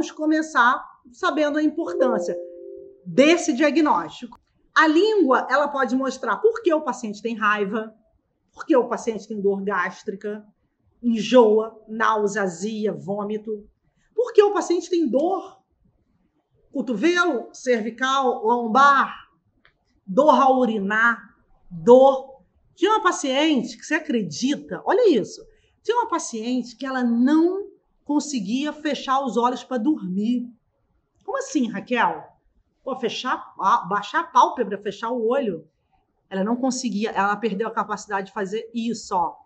vamos começar sabendo a importância desse diagnóstico. A língua, ela pode mostrar por que o paciente tem raiva, por que o paciente tem dor gástrica, enjoa, náusea, azia, vômito, por que o paciente tem dor, cotovelo, cervical, lombar, dor ao urinar, dor. Tinha uma paciente que você acredita, olha isso, tinha uma paciente que ela não conseguia fechar os olhos para dormir. Como assim, Raquel? Pô, baixar a pálpebra, fechar o olho. Ela não conseguia, ela perdeu a capacidade de fazer isso, ó.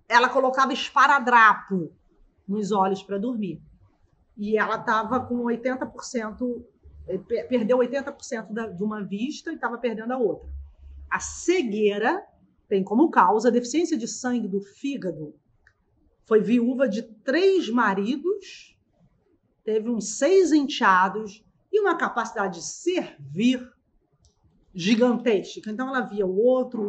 Ela colocava esparadrapo nos olhos para dormir. E ela estava com 80%, perdeu 80% de uma vista e estava perdendo a outra. A cegueira tem como causa a deficiência de sangue do fígado. Foi viúva de 3 maridos, teve uns 6 enteados e uma capacidade de servir gigantesca. Então ela via o outro,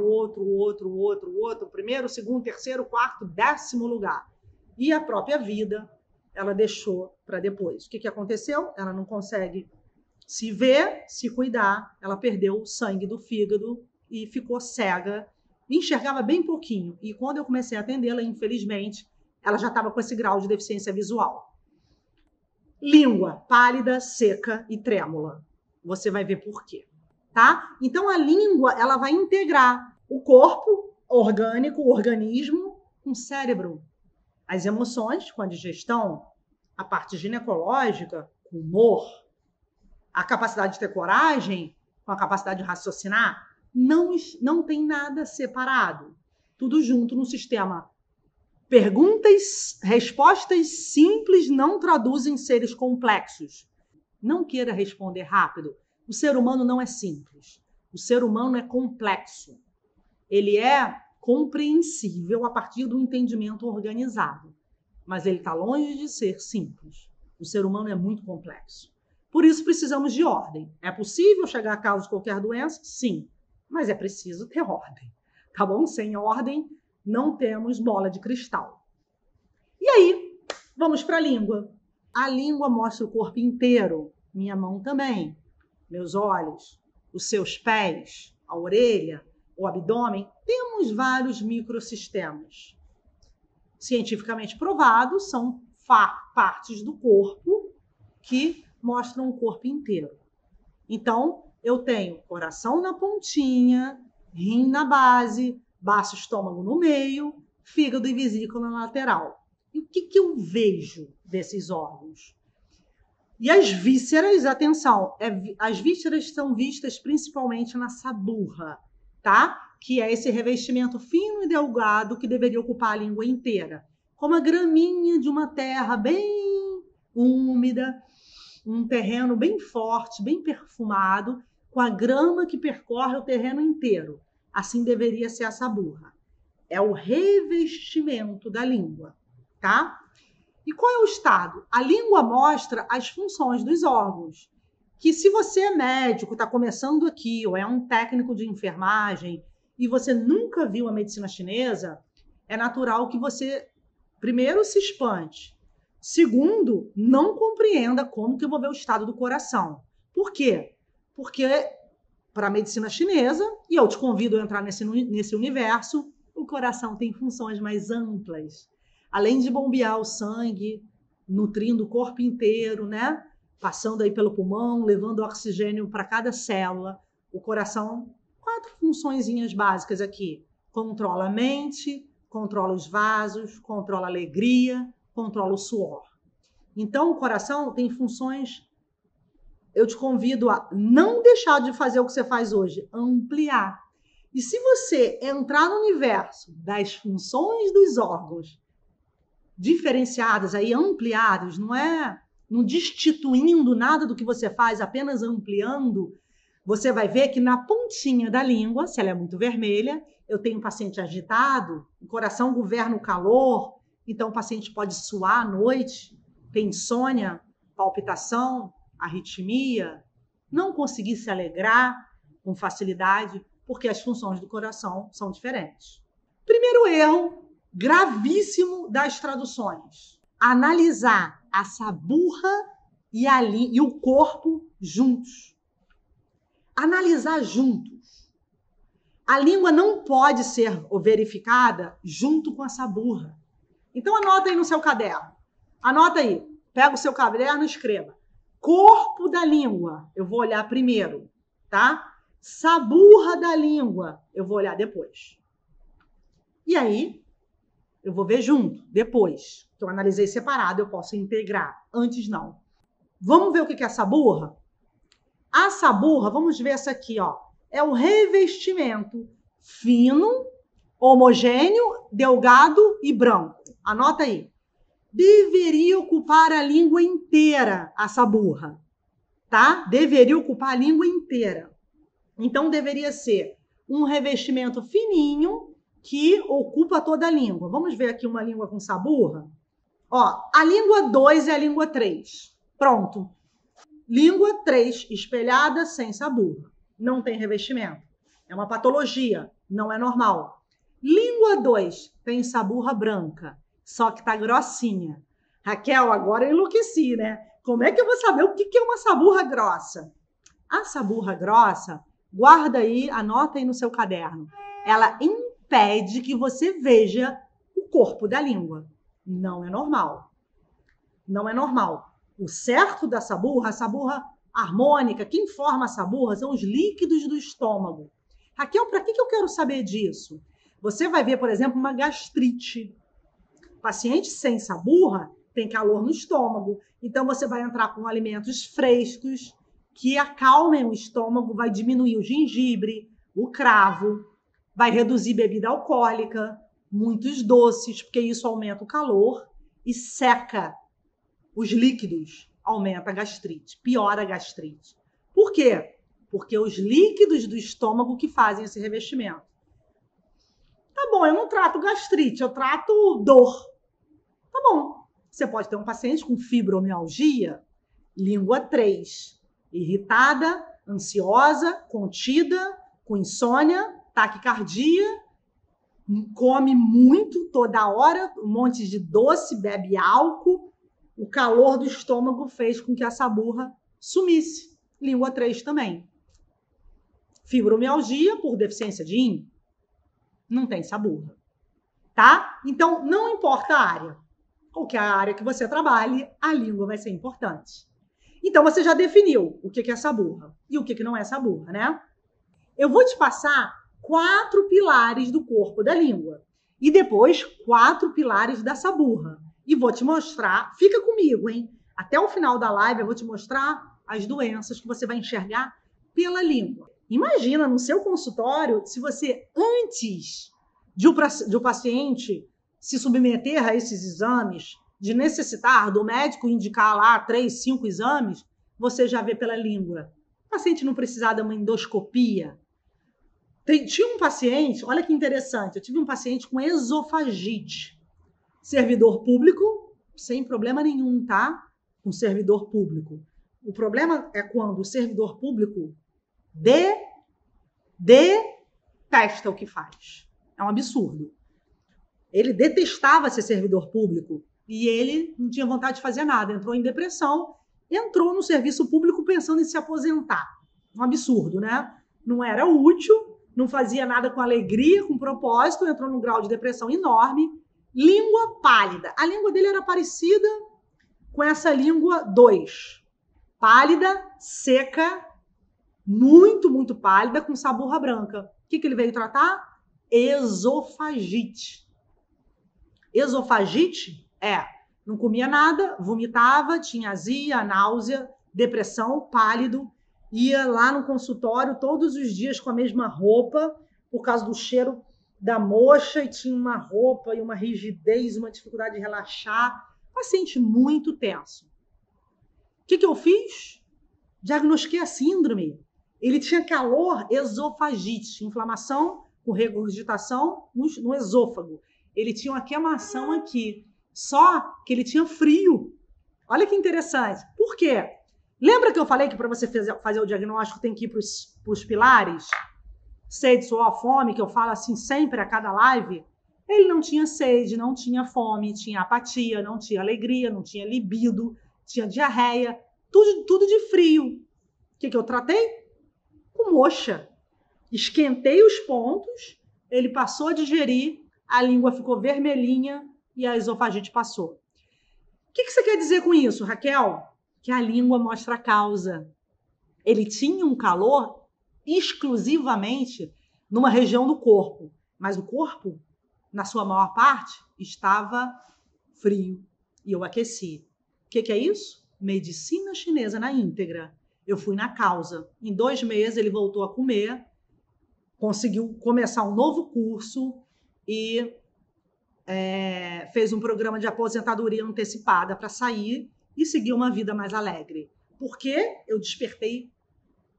primeiro, segundo, terceiro, quarto, 10º lugar. E a própria vida ela deixou para depois. O que aconteceu? Ela não consegue se ver, se cuidar, ela perdeu o sangue do fígado e ficou cega, enxergava bem pouquinho. E quando eu comecei a atendê-la, infelizmente, ela já estava com esse grau de deficiência visual. Língua pálida, seca e trêmula. Você vai ver por quê, tá? Então a língua, ela vai integrar o corpo orgânico, o organismo, com o cérebro. As emoções, com a digestão, a parte ginecológica, com o humor, a capacidade de ter coragem, com a capacidade de raciocinar, não tem nada separado. Tudo junto no sistema. Perguntas, respostas simples não traduzem seres complexos. Não queira responder rápido. O ser humano não é simples. O ser humano é complexo. Ele é compreensível a partir do entendimento organizado. Mas ele está longe de ser simples. O ser humano é muito complexo. Por isso precisamos de ordem. É possível chegar a causa de qualquer doença? Sim. Mas é preciso ter ordem. Tá bom? Sem ordem, não temos bola de cristal. E aí, vamos para a língua. A língua mostra o corpo inteiro. Minha mão também. Meus olhos, os seus pés, a orelha, o abdômen. Temos vários microsistemas. Cientificamente provados, são partes do corpo que mostram o corpo inteiro. Então, eu tenho coração na pontinha, rim na base, baço estômago no meio, fígado e vesícula na lateral. E o que eu vejo desses órgãos? E as vísceras, atenção, as vísceras são vistas principalmente na saburra, tá? Que é esse revestimento fino e delgado que deveria ocupar a língua inteira. Como a graminha de uma terra bem úmida, um terreno bem forte, bem perfumado, com a grama que percorre o terreno inteiro. Assim deveria ser a saburra. É o revestimento da língua, tá? E qual é o estado? A língua mostra as funções dos órgãos. Que se você é médico, está começando aqui, ou é um técnico de enfermagem, e você nunca viu a medicina chinesa, é natural que você, primeiro, se espante. Segundo, não compreenda como que eu vou ver o estado do coração. Por quê? Porque para a medicina chinesa, e eu te convido a entrar nesse universo, o coração tem funções mais amplas. Além de bombear o sangue, nutrindo o corpo inteiro, né? Passando aí pelo pulmão, levando oxigênio para cada célula, o coração, 4 funçõezinhas básicas aqui. Controla a mente, controla os vasos, controla a alegria, controla o suor. Então, o coração tem funções. Eu te convido a não deixar de fazer o que você faz hoje, ampliar. E se você entrar no universo das funções dos órgãos diferenciadas, aí ampliadas, não destituindo nada do que você faz, apenas ampliando, você vai ver que na pontinha da língua, se ela é muito vermelha, eu tenho um paciente agitado, o coração governa o calor, então o paciente pode suar à noite, ter insônia, palpitação, arritmia, não conseguir se alegrar com facilidade, porque as funções do coração são diferentes. Primeiro erro gravíssimo das traduções: analisar a saburra e o corpo juntos. Analisar juntos. A língua não pode ser verificada junto com a saburra. Então, anota aí no seu caderno. Anota aí. Pega o seu caderno e escreva. Corpo da língua, eu vou olhar primeiro, tá? Saburra da língua, eu vou olhar depois. E aí, eu vou ver junto, depois. Que eu analisei separado, eu posso integrar. Antes, não. Vamos ver o que é a saburra? A saburra, vamos ver essa aqui, ó. É o revestimento fino, homogêneo, delgado e branco. Anota aí. Deveria ocupar a língua inteira, a saburra, tá? Deveria ocupar a língua inteira. Então, deveria ser um revestimento fininho que ocupa toda a língua. Vamos ver aqui uma língua com saburra? Ó, a língua 2 é a língua 3. Pronto. Língua 3, espelhada, sem saburra. Não tem revestimento. É uma patologia, não é normal. Língua 2 tem saburra branca, só que tá grossinha. Raquel, agora eu enlouqueci, né? Como é que eu vou saber o que é uma saburra grossa? A saburra grossa, guarda aí, anota aí no seu caderno. Ela impede que você veja o corpo da língua. Não é normal. Não é normal. O certo da saburra, a saburra harmônica, quem forma a saburra são os líquidos do estômago. Raquel, para que eu quero saber disso? Você vai ver, por exemplo, uma gastrite. Paciente sem saburra tem calor no estômago. Então, você vai entrar com alimentos frescos que acalmem o estômago, vai diminuir o gengibre, o cravo, vai reduzir bebida alcoólica, muitos doces, porque isso aumenta o calor e seca os líquidos, aumenta a gastrite, piora a gastrite. Por quê? Porque os líquidos do estômago que fazem esse revestimento. Tá bom, eu não trato gastrite, eu trato dor. Tá bom, você pode ter um paciente com fibromialgia, língua 3, irritada, ansiosa, contida, com insônia, taquicardia, come muito toda hora, um monte de doce, bebe álcool. O calor do estômago fez com que a saburra sumisse. Língua 3 também. Fibromialgia por deficiência de Yin. Não tem saburra. Tá? Então, não importa a área. Qualquer área que você trabalhe, a língua vai ser importante. Então, você já definiu o que é saburra e o que não é saburra, né? Eu vou te passar 4 pilares do corpo da língua e depois 4 pilares da saburra. E vou te mostrar, fica comigo, hein? Até o final da live eu vou te mostrar as doenças que você vai enxergar pela língua. Imagina no seu consultório, se você, antes de o paciente se submeter a esses exames, de necessitar do médico indicar lá 3, 5 exames, você já vê pela língua. O paciente não precisar de uma endoscopia. Tinha um paciente, olha que interessante, eu tive um paciente com esofagite. Servidor público, sem problema nenhum, tá? Com servidor público. O problema é quando o servidor público detesta o que faz. É um absurdo. Ele detestava ser servidor público e ele não tinha vontade de fazer nada. Entrou em depressão, entrou no serviço público pensando em se aposentar. Um absurdo, né? Não era útil, não fazia nada com alegria, com propósito, entrou num grau de depressão enorme. Língua pálida. A língua dele era parecida com essa língua 2. Pálida, seca, muito, muito pálida, com saburra branca. O que ele veio tratar? Esofagite. Esofagite não comia nada, vomitava, tinha azia, náusea, depressão, pálido, ia lá no consultório todos os dias com a mesma roupa, por causa do cheiro da moxa, e tinha uma roupa e uma rigidez, uma dificuldade de relaxar. Paciente muito tenso. O que eu fiz? Diagnostiquei a síndrome. Ele tinha calor, esofagite, inflamação com regurgitação no esôfago. Ele tinha uma queimação aqui, só que ele tinha frio. Olha que interessante. Por quê? Lembra que eu falei que para você fazer o diagnóstico tem que ir para os pilares? Sede, suor, fome, que eu falo assim sempre a cada live. Ele não tinha sede, não tinha fome, tinha apatia, não tinha alegria, não tinha libido, tinha diarreia, tudo de frio. O que eu tratei? Com moxa. Esquentei os pontos, ele passou a digerir, a língua ficou vermelhinha e a esofagite passou. O que você quer dizer com isso, Raquel? Que a língua mostra a causa. Ele tinha um calor exclusivamente numa região do corpo, mas o corpo, na sua maior parte, estava frio e eu aqueci. O que é isso? Medicina chinesa na íntegra. Eu fui na causa. Em 2 meses ele voltou a comer, conseguiu começar um novo curso e fez um programa de aposentadoria antecipada para sair e seguir uma vida mais alegre. Porque eu despertei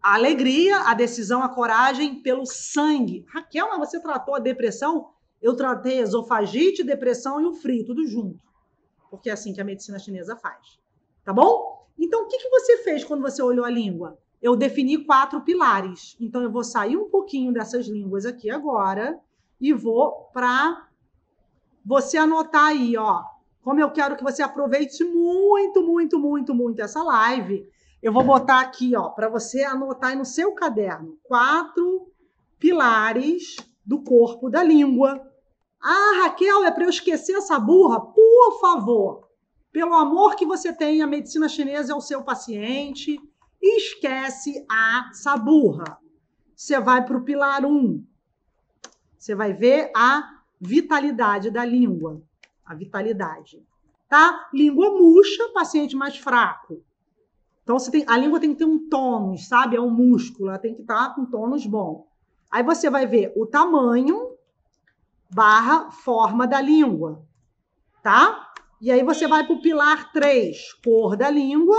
a alegria, a decisão, a coragem pelo sangue. Raquel, mas você tratou a depressão? Eu tratei esofagite, depressão e o frio, tudo junto. Porque é assim que a medicina chinesa faz. Tá bom? Então, o que você fez quando você olhou a língua? Eu defini 4 pilares. Então, eu vou sair um pouquinho dessas línguas aqui agora e vou para você anotar aí, ó. Como eu quero que você aproveite muito, muito, muito, muito essa live, eu vou botar aqui, ó, para você anotar aí no seu caderno 4 pilares do corpo da língua. Ah, Raquel, é para eu esquecer essa burra? Por favor, pelo amor que você tem, a medicina chinesa é o seu paciente, esquece a saburra. Você vai para o pilar 1. Você vai ver a vitalidade da língua. A vitalidade. Tá? Língua murcha, paciente mais fraco. Então, a língua tem que ter um tônus, sabe? É um músculo, ela tem que estar com tônus bom. Aí você vai ver o tamanho / forma da língua, tá? E aí você vai para o pilar 3, cor da língua,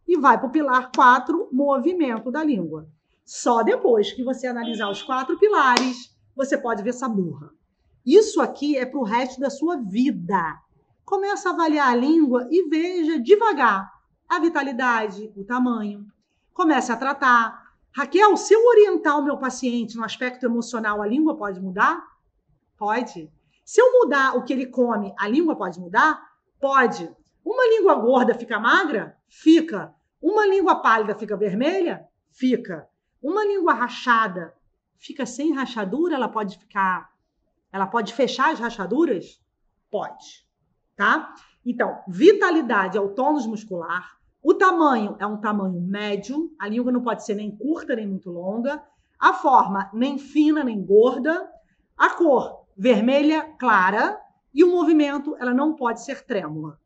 e vai para o pilar 4, movimento da língua. Só depois que você analisar os 4 pilares, você pode ver essa burra. Isso aqui é para o resto da sua vida. Começa a avaliar a língua e veja devagar a vitalidade, o tamanho. Comece a tratar. Raquel, se eu orientar o meu paciente no aspecto emocional, a língua pode mudar? Pode. Se eu mudar o que ele come, a língua pode mudar? Pode. Uma língua gorda fica magra? Fica. Uma língua pálida fica vermelha? Fica. Uma língua rachada fica sem rachadura? Ela pode fechar as rachaduras? Pode. Tá? Então, vitalidade é o tônus muscular. O tamanho é um tamanho médio. A língua não pode ser nem curta nem muito longa. A forma nem fina nem gorda. A cor vermelha clara. E o movimento, ela não pode ser trêmula.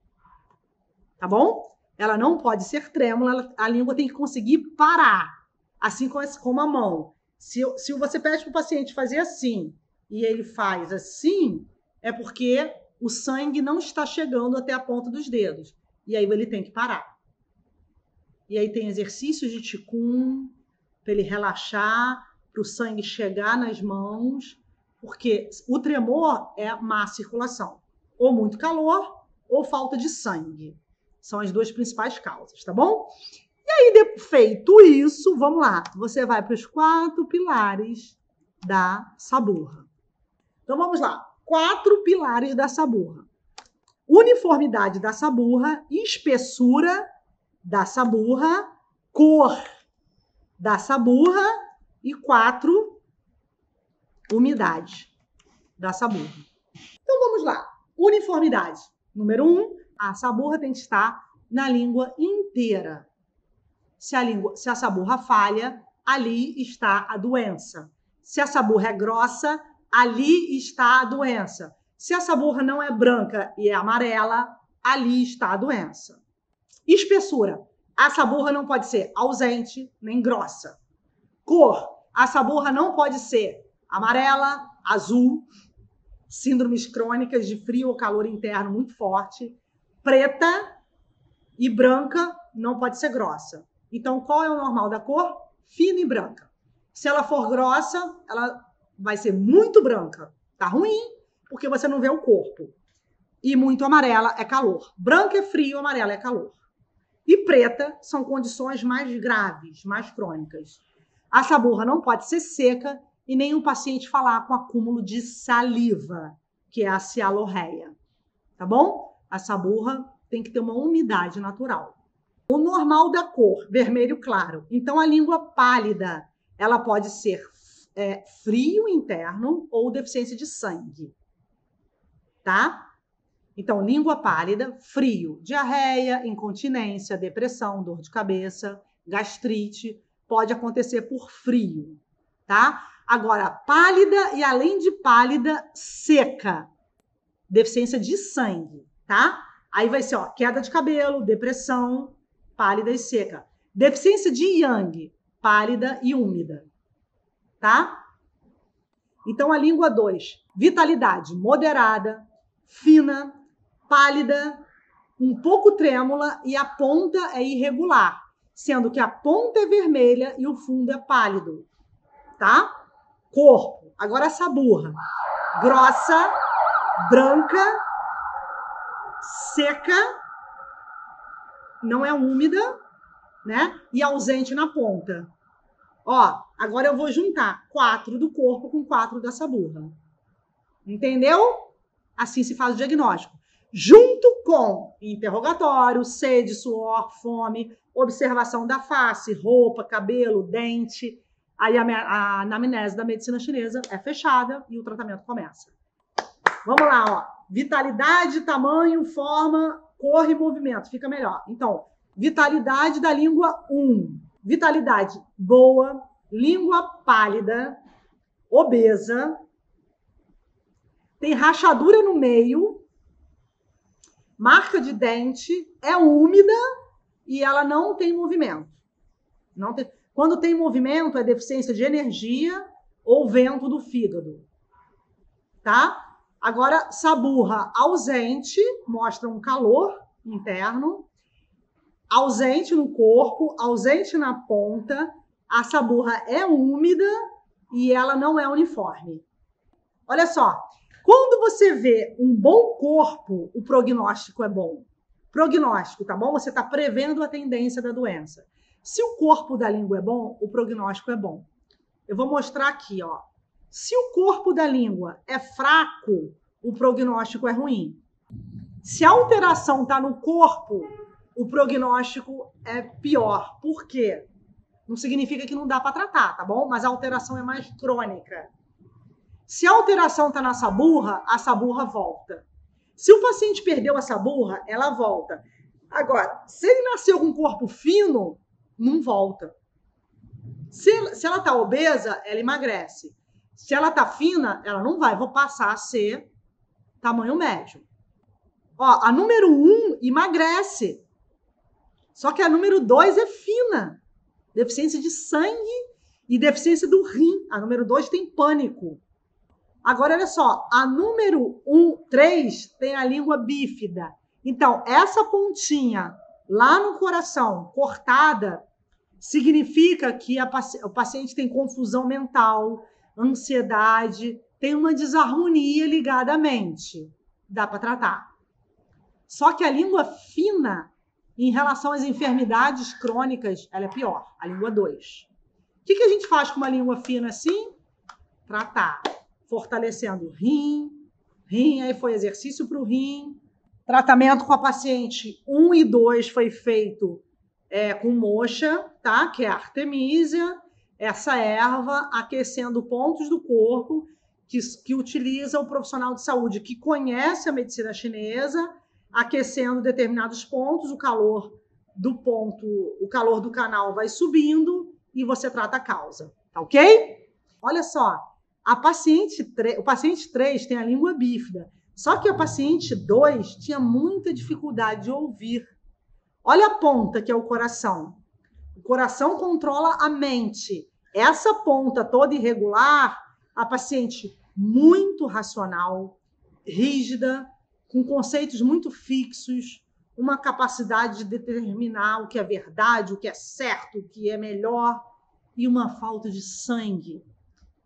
Tá bom? Ela não pode ser trêmula. A língua tem que conseguir parar. Assim como a mão. Se você pede para o paciente fazer assim e ele faz assim, é porque o sangue não está chegando até a ponta dos dedos. E aí ele tem que parar. E aí tem exercícios de Qigong para ele relaxar, para o sangue chegar nas mãos, porque o tremor é má circulação. Ou muito calor, ou falta de sangue. São as 2 principais causas, tá bom? E aí, feito isso, vamos lá. Você vai para os 4 pilares da saburra. Então, vamos lá. 4 pilares da saburra. Uniformidade da saburra, espessura da saburra, cor da saburra e 4, umidade da saburra. Então, vamos lá. Uniformidade. Número 1, a saburra tem que estar na língua inteira. Se a saburra falha, ali está a doença. Se a saburra é grossa, ali está a doença. Se a saburra não é branca e é amarela, ali está a doença. Espessura. A saburra não pode ser ausente nem grossa. Cor. A saburra não pode ser amarela, azul, síndromes crônicas de frio ou calor interno muito forte. Preta e branca não pode ser grossa. Então, qual é o normal da cor? Fina e branca. Se ela for grossa, ela vai ser muito branca. Tá ruim, porque você não vê o corpo. E muito amarela é calor. Branca é frio, amarela é calor. E preta são condições mais graves, mais crônicas. A saburra não pode ser seca e nem um paciente falar com acúmulo de saliva, que é a cialorreia, tá bom? A saburra tem que ter uma umidade natural. O normal da cor, vermelho claro. Então, a língua pálida, ela pode ser frio interno ou deficiência de sangue, tá? Então, língua pálida, frio, diarreia, incontinência, depressão, dor de cabeça, gastrite, pode acontecer por frio, tá? Agora, pálida e além de pálida, seca, deficiência de sangue, tá? Aí vai ser, ó, queda de cabelo, depressão, pálida e seca. Deficiência de yang, pálida e úmida, tá? Então, a língua 2, vitalidade moderada, fina, pálida, um pouco trêmula e a ponta é irregular, sendo que a ponta é vermelha e o fundo é pálido, tá? Corpo, agora a saburra, grossa, branca, seca, não é úmida, né? E ausente na ponta. Ó, agora eu vou juntar 4 do corpo com 4 da saburra. Entendeu? Assim se faz o diagnóstico. Junto com interrogatório, sede, suor, fome, observação da face, roupa, cabelo, dente. Aí a anamnese da medicina chinesa é fechada e o tratamento começa. Vamos lá, ó. Vitalidade, tamanho, forma, cor e movimento. Fica melhor. Então, vitalidade da língua 1. Vitalidade boa, língua pálida, obesa, tem rachadura no meio, marca de dente, é úmida e ela não tem movimento. Não tem... Quando tem movimento, é deficiência de energia ou vento do fígado. Tá? Agora, saburra ausente, mostra um calor interno, ausente no corpo, ausente na ponta, a saburra é úmida e ela não é uniforme. Olha só, quando você vê um bom corpo, o prognóstico é bom. Prognóstico, tá bom? Você está prevendo a tendência da doença. Se o corpo da língua é bom, o prognóstico é bom. Eu vou mostrar aqui, ó. Se o corpo da língua é fraco, o prognóstico é ruim. Se a alteração está no corpo, o prognóstico é pior. Por quê? Não significa que não dá para tratar, tá bom? Mas a alteração é mais crônica. Se a alteração está na saburra, a saburra volta. Se o paciente perdeu a saburra, ela volta. Agora, se ele nasceu com um corpo fino, não volta. Se ela está obesa, ela emagrece. Se ela está fina, ela não vai. Vou passar a ser tamanho médio. Ó, a número 1 emagrece. Só que a número 2 é fina. Deficiência de sangue e deficiência do rim. A número 2 tem pânico. Agora, olha só. A número 3 tem a língua bífida. Então, essa pontinha lá no coração, cortada, significa que o paciente tem confusão mental, ansiedade, tem uma desarmonia ligada à mente. Dá para tratar. Só que a língua fina, em relação às enfermidades crônicas, ela é pior, a língua 2. O que a gente faz com uma língua fina assim? Tratar, fortalecendo o rim, aí foi exercício para o rim. Tratamento com a paciente 1 e 2 foi feito com moxa, tá? Que é a artemísia, essa erva aquecendo pontos do corpo que utiliza o profissional de saúde que conhece a medicina chinesa, aquecendo determinados pontos, o calor do ponto, o calor do canal vai subindo e você trata a causa, tá ok? Olha só, o paciente 3 tem a língua bífida, só que a paciente 2 tinha muita dificuldade de ouvir. Olha a ponta, que é o coração. O coração controla a mente. Essa ponta toda irregular, a paciente muito racional, rígida, com conceitos muito fixos, uma capacidade de determinar o que é verdade, o que é certo, o que é melhor, e uma falta de sangue.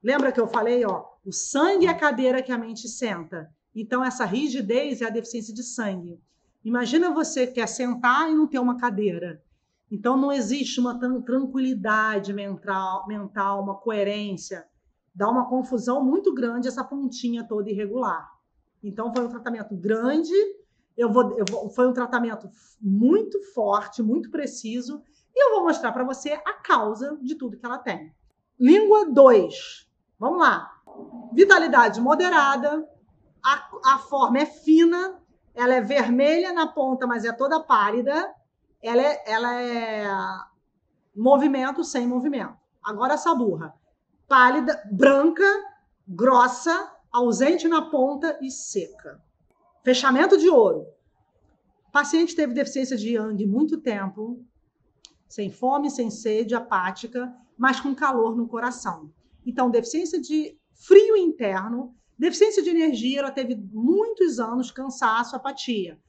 Lembra que eu falei, ó, o sangue é a cadeira que a mente senta. Então, essa rigidez é a deficiência de sangue. Imagina você que quer sentar e não ter uma cadeira. Então, não existe uma tranquilidade mental, uma coerência. Dá uma confusão muito grande essa pontinha toda irregular. Então, foi um tratamento grande, foi um tratamento muito forte, muito preciso, e eu vou mostrar para você a causa de tudo que ela tem. Língua 2. Vamos lá. Vitalidade moderada, a forma é fina, ela é vermelha na ponta, mas é toda pálida, ela é movimento sem movimento. Agora essa burra. Pálida, branca, grossa, ausente na ponta e seca. Fechamento de ouro. O paciente teve deficiência de Yang muito tempo, sem fome, sem sede, apática, mas com calor no coração. Então, deficiência de frio interno, deficiência de energia, ela teve muitos anos, cansaço, apatia.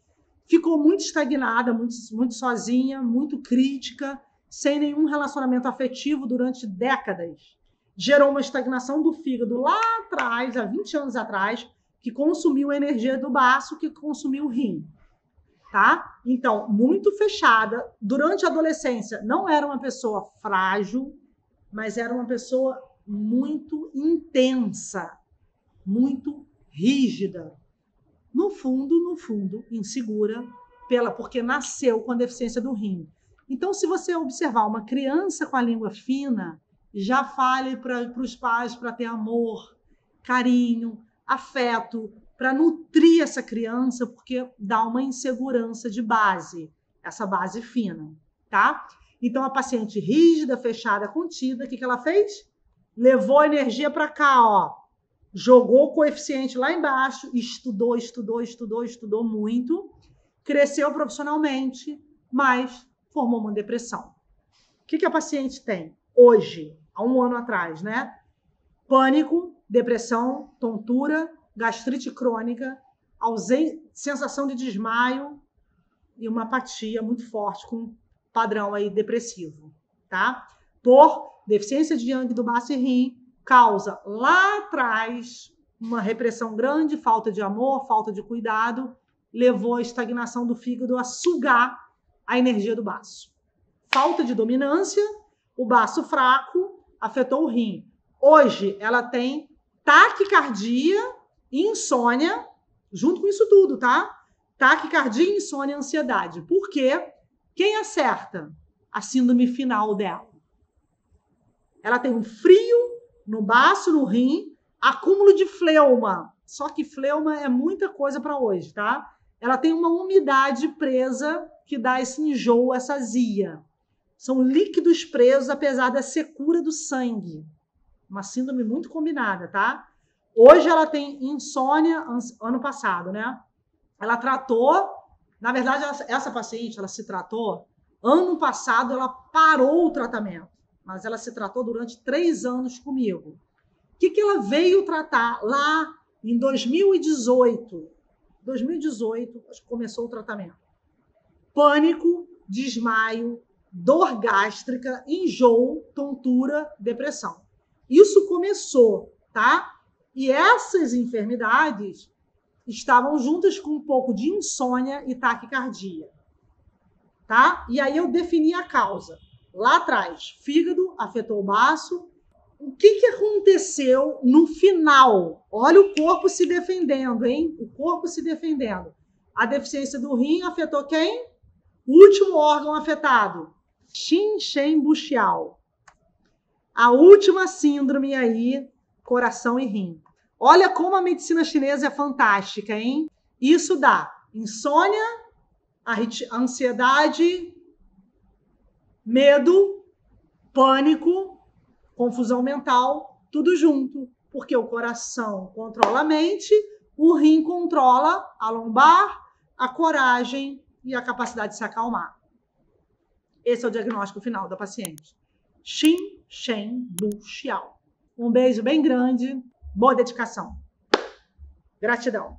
Ficou muito estagnada, muito sozinha, muito crítica, sem nenhum relacionamento afetivo durante décadas. Gerou uma estagnação do fígado lá atrás, há 20 anos atrás, que consumiu a energia do baço, que consumiu o rim. Tá? Então, muito fechada. Durante a adolescência, não era uma pessoa frágil, mas era uma pessoa muito intensa, muito rígida. No fundo, insegura, porque nasceu com a deficiência do rim. Então, se você observar uma criança com a língua fina, já fale para os pais para ter amor, carinho, afeto, para nutrir essa criança, porque dá uma insegurança de base, essa base fina, tá? Então, a paciente rígida, fechada, contida, o que ela fez? Levou a energia para cá, ó. Jogou o coeficiente lá embaixo, estudou muito, cresceu profissionalmente, mas formou uma depressão. O que a paciente tem hoje, há um ano atrás, né? Pânico, depressão, tontura, gastrite crônica, sensação de desmaio e uma apatia muito forte com padrão aí depressivo, tá? Por deficiência de Yang do baço e rim, causa lá atrás uma repressão grande, falta de amor, falta de cuidado, levou a estagnação do fígado a sugar a energia do baço. Falta de dominância, o baço fraco afetou o rim. Hoje ela tem taquicardia e insônia, junto com isso tudo, tá? Taquicardia, insônia e ansiedade. Por quê? Quem acerta a síndrome final dela? Ela tem um frio no baço, no rim, acúmulo de fleuma. Só que fleuma é muita coisa para hoje, tá? Ela tem uma umidade presa que dá esse enjoo, essa azia. São líquidos presos, apesar da secura do sangue. Uma síndrome muito combinada, tá? Hoje ela tem insônia, ano passado, né? Ela tratou, na verdade, essa paciente, ela se tratou, ano passado ela parou o tratamento, mas ela se tratou durante 3 anos comigo. O que ela veio tratar lá em 2018? 2018, acho que começou o tratamento. Pânico, desmaio, dor gástrica, enjoo, tontura, depressão. Isso começou, tá? E essas enfermidades estavam juntas com um pouco de insônia e taquicardia, tá? E aí eu defini a causa. Lá atrás, fígado afetou o baço. O que aconteceu no final? Olha o corpo se defendendo, hein? O corpo se defendendo. A deficiência do rim afetou quem? O último órgão afetado, Xinchen Buxiao. A última síndrome aí, coração e rim. Olha como a medicina chinesa é fantástica, hein? Isso dá insônia, ansiedade, medo, pânico, confusão mental, tudo junto. Porque o coração controla a mente, o rim controla a lombar, a coragem e a capacidade de se acalmar. Esse é o diagnóstico final da paciente. Xinchen Buxiao. Um beijo bem grande, boa dedicação. Gratidão.